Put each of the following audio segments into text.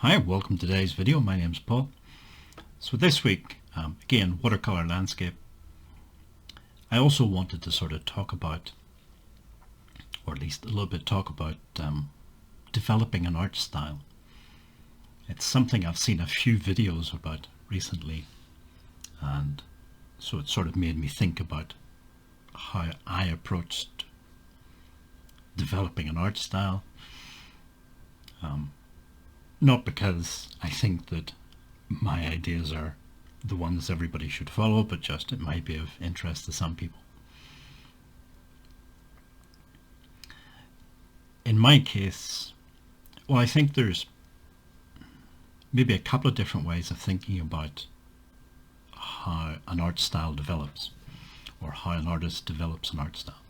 Hi, welcome to today's video. My name's Paul. So this week, again, watercolor landscape. I also wanted to sort of talk about, or at least a little bit talk about developing an art style. It's something I've seen a few videos about recently, and so it sort of made me think about how I approached developing an art style. Not because I think that my ideas are the ones everybody should follow, but just it might be of interest to some people. In my case, well, I think there's maybe a couple of different ways of thinking about how an art style develops, or how an artist develops an art style.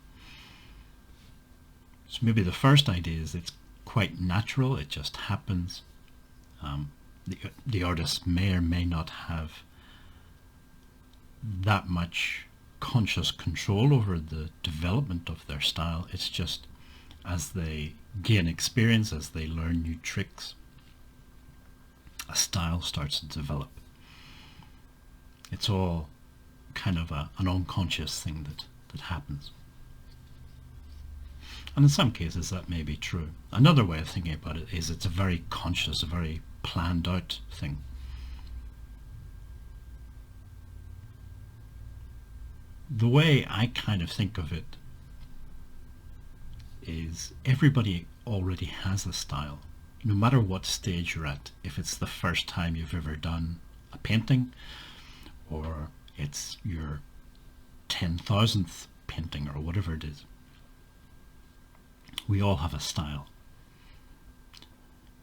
So maybe the first idea is it's quite natural, it just happens. The artist may or may not have that much conscious control over the development of their style. It's just as they gain experience, as they learn new tricks, a style starts to develop. It's all kind of an unconscious thing that happens. And in some cases that may be true. Another way of thinking about it is it's a very conscious, a very planned out thing. The way I kind of think of it is everybody already has a style, no matter what stage you're at. If it's the first time you've ever done a painting, or it's your 10,000th painting, or whatever it is, we all have a style.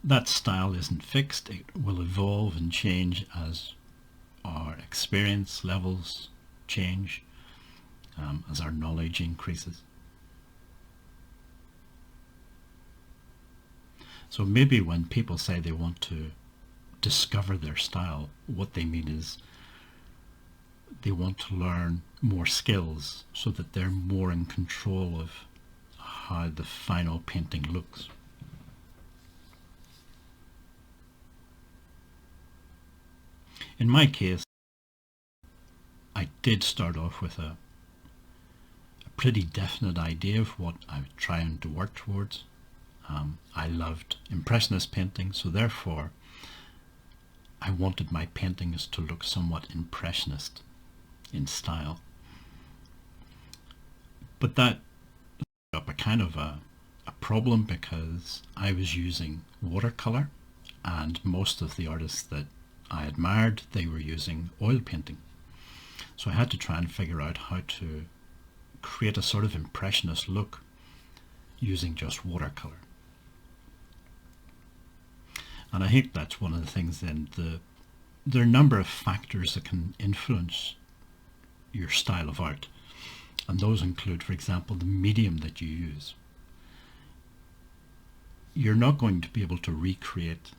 That style isn't fixed. It will evolve and change as our experience levels change, as our knowledge increases. So maybe when people say they want to discover their style, what they mean is they want to learn more skills so that they're more in control of how the final painting looks. In my case, I did start off with a pretty definite idea of what I was trying to work towards. I loved Impressionist painting, so therefore I wanted my paintings to look somewhat Impressionist in style. But that up a kind of a problem, because I was using watercolor, and most of the artists that I admired, they were using oil painting. So I had to try and figure out how to create a sort of Impressionist look using just watercolor. And I think that's one of the things then, there are a number of factors that can influence your style of art. And those include, for example, the medium that you use. You're not going to be able to recreate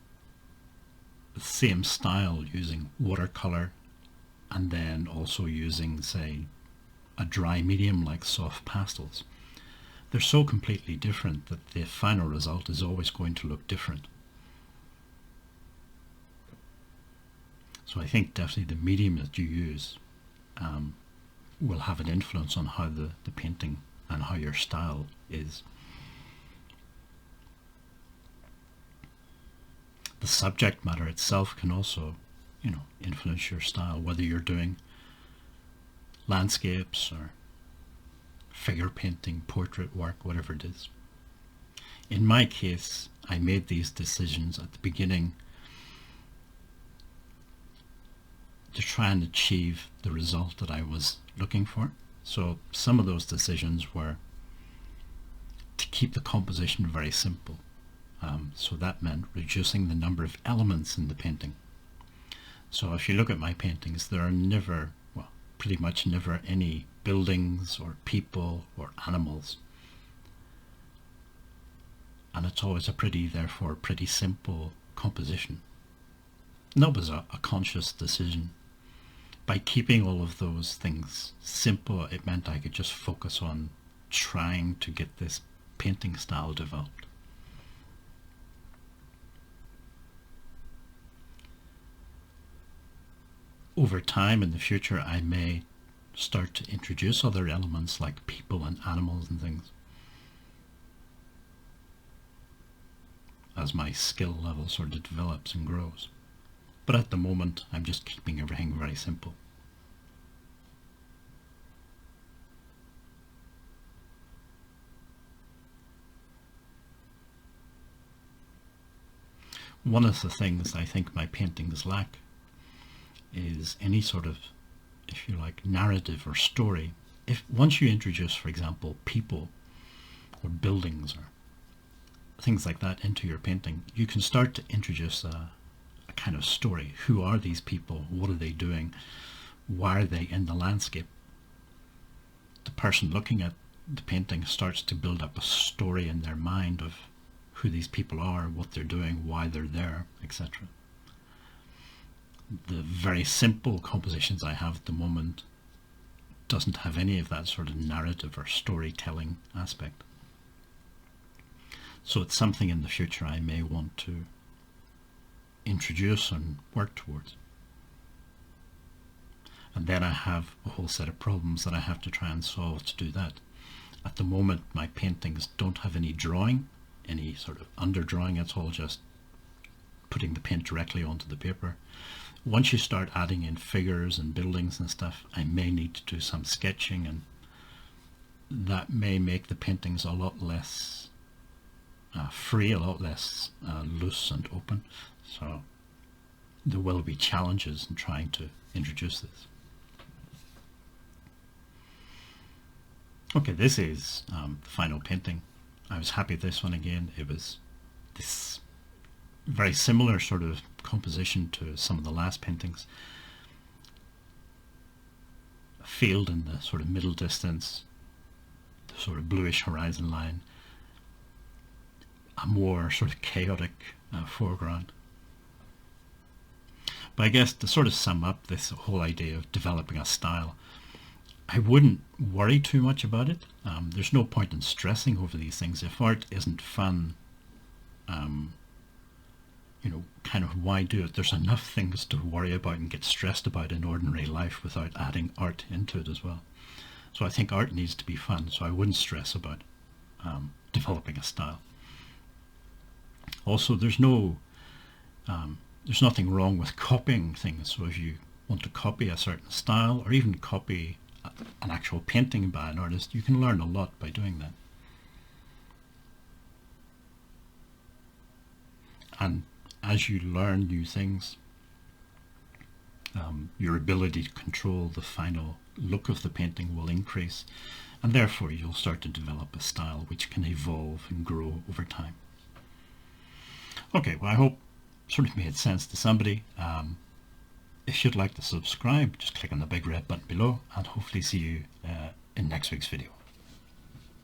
the same style using watercolor and then also using, say, a dry medium like soft pastels. They're so completely different that the final result is always going to look different. So I think definitely the medium that you use will have an influence on how the painting and how your style is. The subject matter itself can also, influence your style, whether you're doing landscapes or figure painting, portrait work, whatever it is. In my case, I made these decisions at the beginning to try and achieve the result that I was looking for. So some of those decisions were to keep the composition very simple. So that meant reducing the number of elements in the painting. So if you look at my paintings, there are never, well, pretty much never any buildings or people or animals. And it's always therefore pretty simple composition. And that was a conscious decision. By keeping all of those things simple, it meant I could just focus on trying to get this painting style developed. over time in the future I may start to introduce other elements like people and animals and things as my skill level sort of develops and grows. But at the moment I'm just keeping everything very simple. One of the things I think my paintings lack is any sort of, if you like, narrative or story. If once you introduce, for example, people or buildings or things like that into your painting, you can start to introduce a kind of story. Who are these people? What are they doing? Why are they in the landscape? The person looking at the painting starts to build up a story in their mind of who these people are, what they're doing, why they're there, etc. The very simple compositions I have at the moment doesn't have any of that sort of narrative or storytelling aspect. So it's something in the future I may want to introduce and work towards. And then I have a whole set of problems that I have to try and solve to do that. At the moment my paintings don't have any drawing, any sort of underdrawing. It's all just putting the paint directly onto the paper. Once you start adding in figures and buildings and stuff, I may need to do some sketching, and that may make the paintings a lot less free, a lot less loose and open. So there will be challenges in trying to introduce this. Okay, this is the final painting. I was happy with this one again. It was this very similar sort of composition to some of the last paintings. A field in the sort of middle distance, the sort of bluish horizon line, a more sort of chaotic foreground. But I guess to sort of sum up this whole idea of developing a style, I wouldn't worry too much about it. There's no point in stressing over these things. If art isn't fun, you know, kind of why do it? There's enough things to worry about and get stressed about in ordinary life without adding art into it as well. So I think art needs to be fun, so I wouldn't stress about developing a style. Also, there's nothing wrong with copying things. So if you want to copy a certain style or even copy an actual painting by an artist, you can learn a lot by doing that. And as you learn new things, your ability to control the final look of the painting will increase, and therefore you'll start to develop a style which can evolve and grow over time. Okay, well, I hope it sort of made sense to somebody. If you'd like to subscribe, just click on the big red button below, and hopefully see you in next week's video.